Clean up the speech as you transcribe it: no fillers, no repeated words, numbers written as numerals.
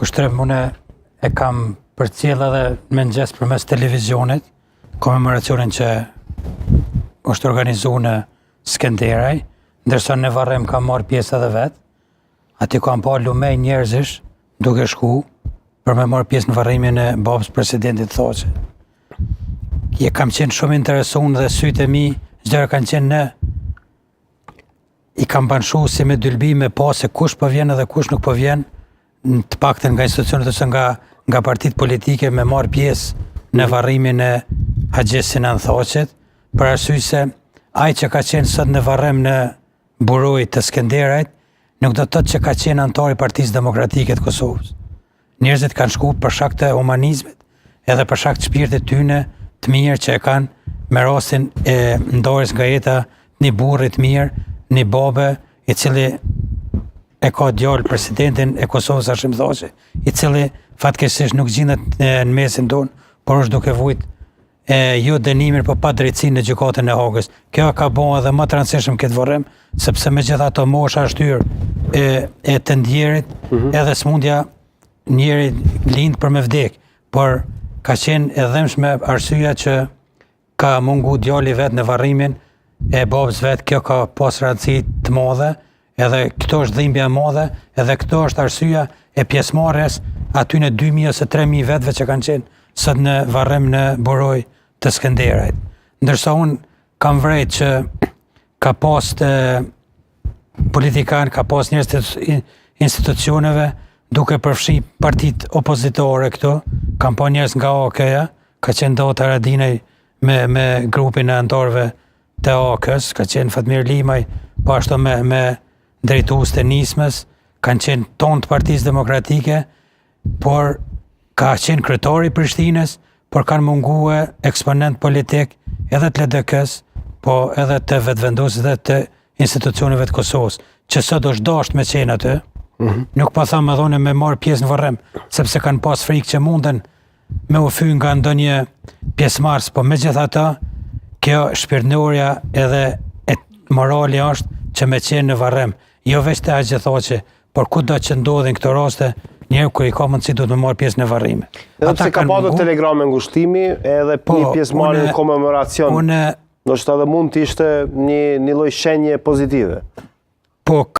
kushtrim, unë e kam përcjell edhe me mëngjes përmes televizionit, komemoracionin që është organizuar në Skenderaj, ndërsa në Varrem kam marrë pjesë edhe vetë. Aty kam pa lumej njerëzish duke shku për me marrë pjesë në varrimin e babës presidentit Thoçe. Kam qenë shumë interesuar dhe sytë e mi çdo kanë qenë i kam banshu si me dylbi me pa se kush po vjen edhe kush nuk po vjen, të paktën nga institucionet ose nga partitë politike me marrë pjesë në varrimin e Haxhis Sinan Thoçet, për arsye se ai që ka qenë sot në Varrem në buroj të Skenderajt, nuk do të thotë që ka qenë antar i Partisë Demokratike të Kosovës. Njerëzit kanë shku për shkak të humanizmit, edhe për shkak të shpirtit tyne të mirë që e kanë me rastin e ndarjes nga jeta një burri të mirë, një babe i cili e ka djalë presidentin e Kosovës Hashim Thaçi, i cili fatkeqësisht nuk gjendet në mesin tonë, por është duke vujt jo dënimin, por pa drejtësinë në gjykatën e Hagës. Kjo ka bërë edhe më të rëndësishëm këtë Varrem, sepse megjithatë mosha shtyrë e të ndjerit, edhe smundja njeri lind për me vdek, por ka qenë e dhëmshme arsyeja që ka mungu djali vet në varrimin e babës vet. Kjo ka pas rëndësi të madhe, edhe këto është dhimbja e madhe, edhe këto është arsyeja e pjesëmarrjes aty në 2000 ose 3000 vetëve që kanë qenë sot në Varrem në buroj të Skenderajt. Ndërsa unë kam vrejt që ka pas të politikan, ka pas njerëz të institucioneve duke përfshi partitë opozitore këto, kam pa njerëz nga AK-ja, ka qenë Dota Haradinaj me grupin e antarëve të AK-s, ka qenë Fatmir Limaj, po ashtu me drejtues të nismës, kanë qenë tonë të Partisë Demokratike, por ka qenë kryetari i Prishtinës, por kanë mungue eksponent politik edhe të LDK-s, po edhe të vetëvendosit dhe të institucioneve të Kosovës, që sot është dashur me qenë aty. Nuk po thamë dhone me marrë pjesë në Varrem, sepse kanë pas frikë që munden me u fy nga ndonjë pjesëmarrës, po megjithatë, kjo shpirtënorja edhe morali është që me qenë në Varrem, jo veç të Haxhi Thaçi, por kudo që ndodhin këto raste, njerë kur i ka mundësi do të marrë pjesë në varrime. Edhe pse ka patur telegrame ngushtimi, edhe një pjesëmarrje në komemoracion, ndoshta edhe mund të ishte një lloj shenje pozitive. Po